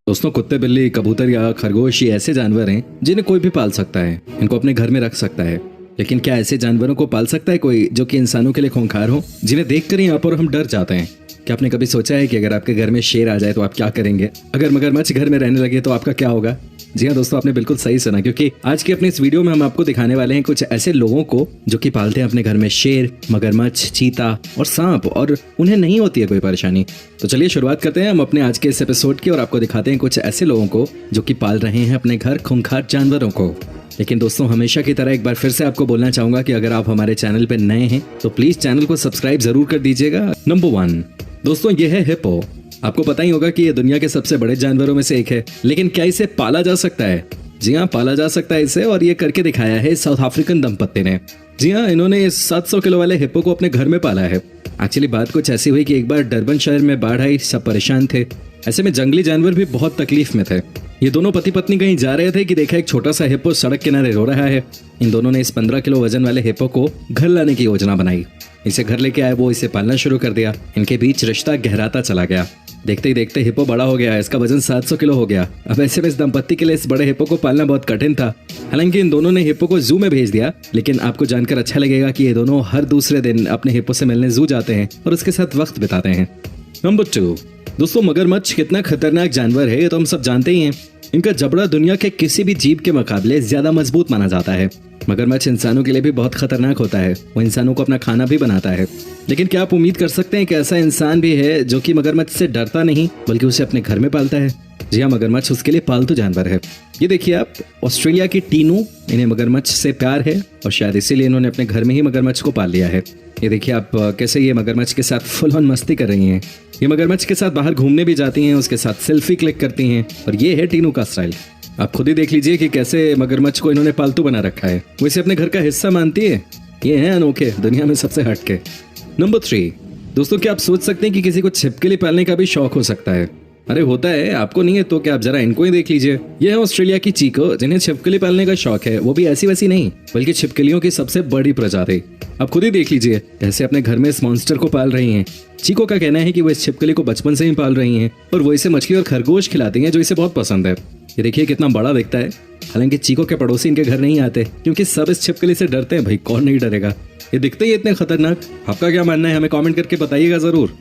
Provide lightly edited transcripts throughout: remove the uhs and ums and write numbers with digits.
दोस्तों, कुत्ते, बिल्ली, कबूतर या खरगोश ये ऐसे जानवर हैं जिन्हें कोई भी पाल सकता है, इनको अपने घर में रख सकता है। लेकिन क्या ऐसे जानवरों को पाल सकता है कोई जो कि इंसानों के लिए खूंखार हो, जिन्हें देखकर ही यहाँ पर हम डर जाते हैं? क्या आपने कभी सोचा है कि अगर आपके घर में शेर आ जाए तो आप क्या करेंगे? अगर मगरमच्छ घर में रहने लगे तो आपका क्या होगा? जी हाँ दोस्तों, आपने बिल्कुल सही सुना, क्योंकि आज की अपनी इस वीडियो में हम आपको दिखाने वाले हैं कुछ ऐसे लोगों को जो कि पालते हैं अपने घर में शेर, मगरमच्छ, चीता और सांप, और उन्हें नहीं होती है कोई परेशानी। तो चलिए शुरुआत करते हैं हम अपने आज के इस एपिसोड की, और आपको दिखाते हैं कुछ ऐसे लोगों को जो कि पाल रहे हैं अपने घर खूंखार जानवरों को। लेकिन दोस्तों, हमेशा की तरह एक बार फिर से आपको बोलना चाहूंगा कि अगर आप हमारे चैनल पे नए हैं तो प्लीज चैनल को सब्सक्राइब जरूर कर दीजिएगा। नंबर 1 दोस्तों, ये है हिप्पो। आपको पता ही होगा कि ये दुनिया के सबसे बड़े जानवरों में से एक है, लेकिन क्या इसे पाला जा सकता है? जी हाँ, पाला जा सकता है इसे, और ये करके दिखाया है साउथ अफ्रीकन दंपत्ति ने। जी हाँ, इन्होंने इस 700 किलो वाले हिप्पो को अपने घर में पाला है। एक्चुअली बात कुछ ऐसी हुई कि एक बार डरबन शहर में बाढ़ आई, सब परेशान थे। ऐसे में जंगली जानवर भी बहुत तकलीफ में थे। ये दोनों पति पत्नी कहीं जा रहे थे कि देखा एक छोटा सा हिप्पो सड़क किनारे रो रहा है। इन दोनों ने इस 15 किलो वजन वाले हिप्पो को घर लाने की योजना बनाई। इसे घर लेके आए, वो इसे पालना शुरू कर दिया। इनके बीच रिश्ता गहराता चला गया। देखते ही देखते हिप्पो बड़ा हो गया, इसका वजन 700 किलो हो गया। अब ऐसे में इस दंपत्ति के लिए इस बड़े हिप्पो को पालना बहुत कठिन था। हालांकि इन दोनों ने हिप्पो को जू में भेज दिया, लेकिन आपको जानकर अच्छा लगेगा कि ये दोनों हर दूसरे दिन अपने हिप्पो से मिलने जू जाते हैं और उसके साथ वक्त बिताते हैं। नंबर 2 दोस्तों, मगरमच्छ कितना खतरनाक जानवर है ये तो हम सब जानते ही हैं। इनका जबड़ा दुनिया के किसी भी जीव के मुकाबले ज्यादा मजबूत माना जाता है। मगरमच्छ इंसानों के लिए भी बहुत खतरनाक होता है, वो इंसानों को अपना खाना भी बनाता है। लेकिन क्या आप उम्मीद कर सकते हैं कि ऐसा इंसान भी है जो कि मगरमच्छ से डरता नहीं बल्कि उसे अपने घर में पालता है? जी हाँ, मगरमच्छ उसके लिए पालतू जानवर है। ये देखिए आप, ऑस्ट्रेलिया की टीनू, इन्हें मगरमच्छ से प्यार है और शायद इसीलिए इन्होंने अपने घर में ही मगरमच्छ को पाल लिया है। ये देखिए आप कैसे ये मगरमच्छ के साथ फुल ऑन मस्ती कर रही हैं। ये मगरमच्छ के साथ बाहर घूमने भी जाती हैं, उसके साथ सेल्फी क्लिक करती हैं, और ये है टीनू का स्टाइल। आप खुद ही देख लीजिए कि कैसे मगरमच्छ को इन्होंने पालतू बना रखा है। वो इसे अपने घर का हिस्सा मानती है। ये हैं अनोखे, दुनिया में सबसे हटके। नंबर 3 दोस्तों, क्या आप सोच सकते हैं कि किसी को छिपकली पालने का भी शौक हो सकता है? अरे होता है, आपको नहीं है तो क्या आप जरा इनको ही देख लीजिए। ये है ऑस्ट्रेलिया की चीको, जिन्हें छिपकली पालने का शौक है, वो भी ऐसी वैसी नहीं बल्कि छिपकलियों की सबसे बड़ी प्रजाति। आप खुद ही देख लीजिए कैसे अपने घर में इस मॉन्स्टर को पाल रही हैं। चीको का कहना है कि वो इस छिपकली को बचपन से ही पाल रही हैं और वो इसे मछली और खरगोश खिलाती हैं जो इसे बहुत पसंद है। ये देखिए कितना बड़ा दिखता है। हालांकि चीको के पड़ोसी इनके घर नहीं आते क्योंकि सब इस छिपकली से डरते हैं। भाई कौन नहीं डरेगा, ये दिखते ही इतने खतरनाक। आपका क्या मानना है हमें कमेंट करके बताइएगा जरूर।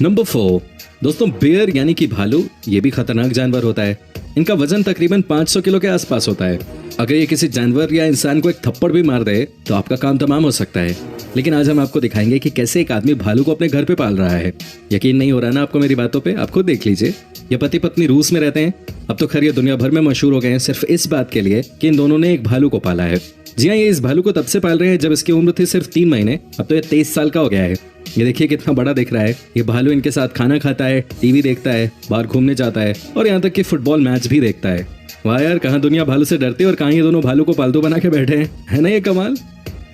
नंबर 4 दोस्तों, बेयर यानी कि भालू, ये भी खतरनाक जानवर होता है। इनका वजन तकरीबन 500 किलो के आसपास होता है। अगर ये किसी जानवर या इंसान को एक थप्पड़ भी मार दे तो आपका काम तमाम हो सकता है। लेकिन आज हम आपको दिखाएंगे कि कैसे एक आदमी भालू को अपने घर पे पाल रहा है। यकीन नहीं हो रहा ना आपको मेरी बातों पे? आप खुद देख लीजिए। ये पति पत्नी रूस में रहते हैं। अब तो खैर ये दुनिया भर में मशहूर हो गए हैं सिर्फ इस बात के लिए कि इन दोनों ने एक भालू को पाला है। जी हाँ, ये इस भालू को तब से पाल रहे हैं जब इसकी उम्र थी सिर्फ 3 महीने। अब तो ये 23 साल का हो गया है। ये देखिए कितना बड़ा दिख रहा है। ये भालू इनके साथ खाना खाता है, टीवी देखता है, बाहर घूमने जाता है और यहाँ तक कि फुटबॉल मैच भी देखता है। वाह यार, कहाँ दुनिया भालू से डरती है और कहाँ ये दोनों भालू को पालतू बना के बैठे हैं, है ना ये कमाल।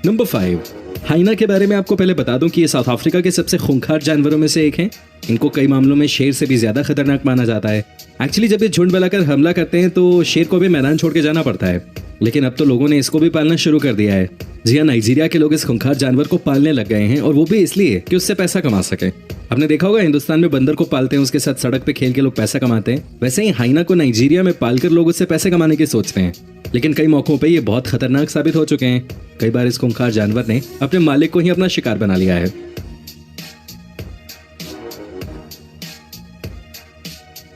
नंबर 5 हाइना के बारे में आपको पहले बता दूं कि ये साउथ अफ्रीका के सबसे खूंखार जानवरों में से एक हैं। इनको कई मामलों में शेर से भी ज्यादा खतरनाक माना जाता है। एक्चुअली जब ये झुंड बनाकर हमला करते हैं तो शेर को भी मैदान छोड़ के जाना पड़ता है, लेकिन अब तो लोगों ने इसको भी पालना शुरू कर दिया है। जी हाँ, नाइजीरिया के लोग इस खूंखार जानवर को पालने लग गए हैं, और वो भी इसलिए कि उससे पैसा कमा सके। आपने देखा होगा हिंदुस्तान में बंदर को पालते हैं, उसके साथ सड़क पे खेल के लोग पैसा कमाते हैं। वैसे ही हाइना को नाइजीरिया में पालकर लोग उससे पैसे कमाने की सोचते हैं, लेकिन कई मौकों पे ये बहुत खतरनाक साबित हो चुके हैं। कई बार इस खूंखार जानवर ने अपने मालिक को ही अपना शिकार बना लिया है।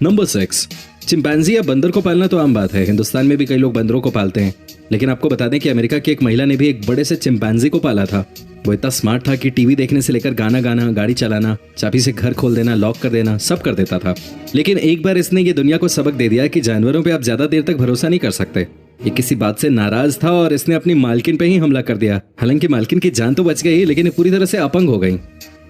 नंबर 6 चिंपैंजी या बंदर को पालना तो आम बात है। हिंदुस्तान में भी कई लोग बंदरों को पालते हैं, लेकिन आपको बता दें कि अमेरिका की एक महिला ने भी एक बड़े से चिंपैंजी को पाला था। वो इतना स्मार्ट था कि टीवी देखने से लेकर गाना गाना, गाड़ी चलाना, चाबी से घर खोल देना, लॉक कर देना, सब कर देता था। लेकिन एक बार इसने ये दुनिया को सबक दे दिया कि जानवरों पे आप ज्यादा देर तक भरोसा नहीं कर सकते। ये किसी बात से नाराज था और इसने अपनी मालकिन पे ही हमला कर दिया। हालांकि मालकिन की जान तो बच गई, लेकिन ये पूरी तरह से अपंग हो गई।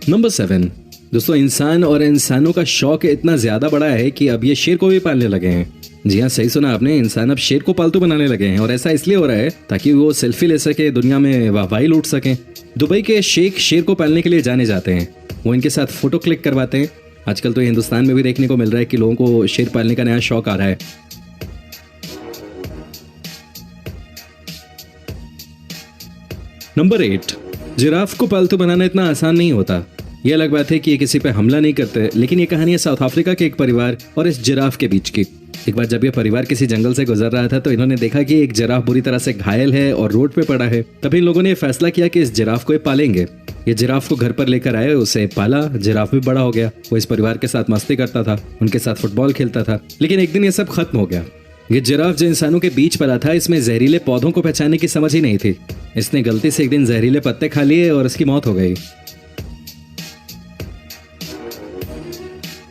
नंबर 7 दोस्तों, इंसान और इंसानों का शौक इतना ज्यादा बड़ा है कि अब ये शेर को भी पालने लगे हैं। जी हाँ, सही सुना आपने, इंसान अब शेर को पालतू बनाने लगे हैं, और ऐसा इसलिए हो रहा है ताकि वो सेल्फी ले सके, दुनिया में वाहवाही लूट सकें। दुबई के शेख शेर को पालने के लिए जाने जाते हैं। वो इनके साथ फोटो क्लिक करवाते हैं। आजकल तो हिंदुस्तान में भी देखने को मिल रहा है कि लोगों को शेर पालने का नया शौक आ रहा है। नंबर 8 जिराफ को पालतू बनाना इतना आसान नहीं होता। ये अलग बात है कि ये किसी पे हमला नहीं करते, लेकिन ये कहानी है साउथ अफ्रीका के एक परिवार और इस जिराफ के बीच की। एक बार जब ये परिवार किसी जंगल से गुजर रहा था तो इन्होंने देखा कि एक जिराफ बुरी तरह से घायल है और रोड पे पड़ा है। तभी इन लोगों ने फैसला किया कि इस जिराफ को ये पालेंगे। ये जिराफ को घर पर लेकर आए, उसे पाला। जिराफ भी बड़ा हो गया। वो इस परिवार के साथ मस्ती करता था, उनके साथ फुटबॉल खेलता था। लेकिन एक दिन ये सब खत्म हो गया। ये जिराफ जो इंसानों के बीच पला था, इसमें जहरीले पौधों को पहचानने की समझ ही नहीं थी। इसने गलती से एक दिन जहरीले पत्ते खा लिए और इसकी मौत हो गई।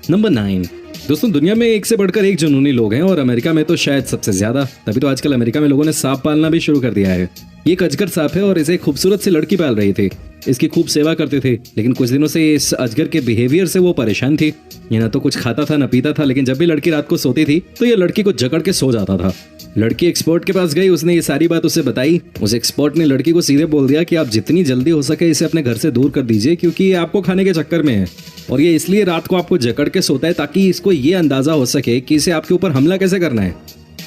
नंबर 9। दोस्तों, दुनिया में एक से बढ़कर एक जुनूनी लोग हैं और अमेरिका में तो शायद सबसे ज्यादा। तभी तो आजकल अमेरिका में लोगों ने सांप पालना भी शुरू कर दिया है। ये एक अजगर सांप है और इसे एक खूबसूरत सी लड़की पाल रही थी। इसकी खूब सेवा करते थे, लेकिन कुछ दिनों से इस अजगर के बिहेवियर से वो परेशान थी। ये ना तो कुछ खाता था ना पीता था, लेकिन जब भी लड़की रात को सोती थी तो ये लड़की को जकड़ के सो जाता था। लड़की एक्सपर्ट के पास गई, उसने ये सारी बात उसे बताई। उस एक्सपर्ट ने लड़की को सीधे बोल दिया कि आप जितनी जल्दी हो सके इसे अपने घर से दूर कर दीजिए, क्योंकि ये आपको खाने के चक्कर में है और ये इसलिए रात को आपको जकड़ के सोता है ताकि इसको ये अंदाजा हो सके कि इसे आपके ऊपर हमला कैसे करना है।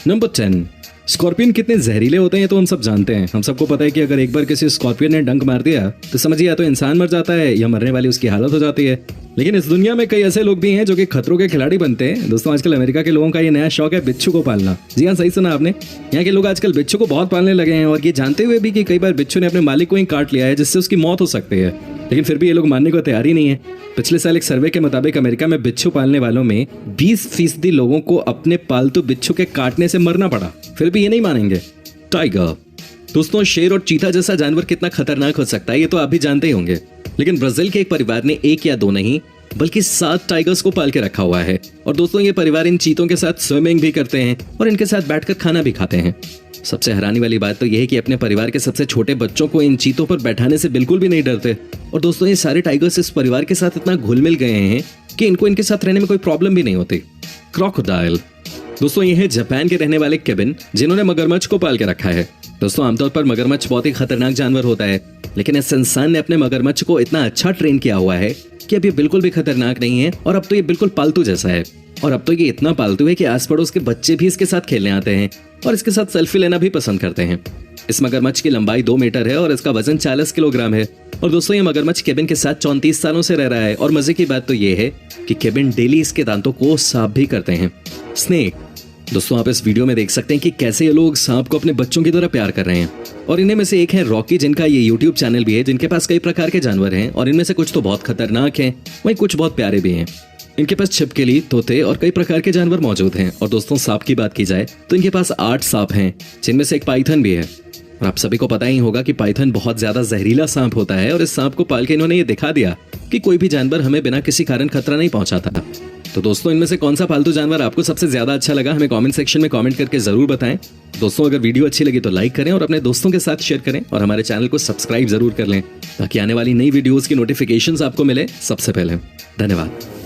नंबर 10। स्कॉर्पियन कितने जहरीले होते हैं ये तो हम सब जानते हैं। हम सबको पता है कि अगर एक बार किसी स्कॉर्पियन ने डंक मार दिया तो समझिए या तो इंसान मर जाता है या मरने वाली उसकी हालत हो जाती है। लेकिन इस दुनिया में कई ऐसे लोग भी हैं जो कि खतरों के खिलाड़ी बनते हैं। दोस्तों, आजकल अमेरिका के लोगों का ये नया शौक है बिच्छू को पालना। जी हाँ, सही सुना आपने। यहाँ के लोग आजकल बिच्छू को बहुत पालने लगे हैं और ये जानते हुए भी कि कई बार बिच्छू ने अपने मालिक को ही काट लिया है, जिससे उसकी मौत हो सकती है। लेकिन फिर भी ये लोग मानने को तैयार ही नहीं है। पिछले साल एक सर्वे के मुताबिक अमेरिका में बिच्छू पालने वालों में 20% लोगों को अपने पालतू बिच्छू के काटने से मरना पड़ा। फिर भी ये नहीं मानेंगे। टाइगर। दोस्तों, शेर और चीता जैसा जानवर कितना खतरनाक हो सकता है ये तो आप भी जानते ही होंगे। लेकिन ब्राजील के एक परिवार ने 1 या 2 नहीं बल्कि 7 टाइगर्स को पाल के रखा हुआ है। और दोस्तों, ये परिवार इन चीतों के साथ स्विमिंग भी करते हैं और इनके साथ बैठकर खाना भी खाते हैं। सबसे हैरानी वाली बात तो यह है कि अपने परिवार के सबसे छोटे बच्चों को इन चीतों पर बैठाने से बिल्कुल भी नहीं डरते। और दोस्तों, ये सारे टाइगर्स इस परिवार के साथ इतना घुल मिल गए हैं कि इनको इनके साथ रहने में कोई प्रॉब्लम भी नहीं होती। क्रोकोडाइल। दोस्तों, ये है जापान के रहने वाले केविन, जिन्होंने मगरमच्छ को पाल के रखा है। दोस्तों, आमतौर पर मगरमच्छ बहुत ही खतरनाक जानवर होता है, लेकिन इस इंसान ने अपने मगरमच्छ को इतना अच्छा ट्रेन किया हुआ है कि अब ये बिल्कुल भी खतरनाक नहीं है और अब तो ये बिल्कुल पालतू जैसा है। और अब तो ये इतना पालतू है कि आस पड़ोस के बच्चे भी इसके साथ खेलने आते हैं और इसके साथ सेल्फी लेना भी पसंद करते हैं। इस मगरमच्छ की लंबाई 2 मीटर है और इसका वजन 40 किलोग्राम है। और दोस्तों, ये मगरमच्छ केविन के साथ 34 सालों से रह रहा है। और मजे की बात तो ये है कि केविन डेली इसके दांतों को साफ भी करते हैं। स्नेक। दोस्तों, आप इस वीडियो में देख सकते हैं कि कैसे ये लोग सांप को अपने बच्चों की तरह प्यार कर रहे हैं। और इनमें से एक है रॉकी, जिनका ये YouTube चैनल भी है, जिनके पास कई प्रकार के जानवर हैं और इनमें से कुछ तो बहुत खतरनाक हैं, वहीं कुछ बहुत प्यारे भी हैं। इनके पास छिपकली, तोते और कई प्रकार के जानवर मौजूद हैं। और दोस्तों, सांप की बात की जाए तो इनके पास 8 सांप हैं, जिनमें से एक पाइथन भी है। और आप सभी को पता ही होगा कि पाइथन बहुत ज्यादा जहरीला सांप होता है और इस सांप को पाल के इन्होंने ये दिखा दिया कि कोई भी जानवर हमें बिना किसी कारण खतरा नहीं पहुंचाता। तो दोस्तों, इनमें से कौन सा पालतू जानवर आपको सबसे ज्यादा अच्छा लगा, हमें कमेंट सेक्शन में कमेंट करके जरूर बताएं। दोस्तों, अगर वीडियो अच्छी लगी तो लाइक करें और अपने दोस्तों के साथ शेयर करें और हमारे चैनल को सब्सक्राइब जरूर कर लें ताकि आने वाली नई वीडियोस की नोटिफिकेशंस आपको मिले सबसे पहले। धन्यवाद।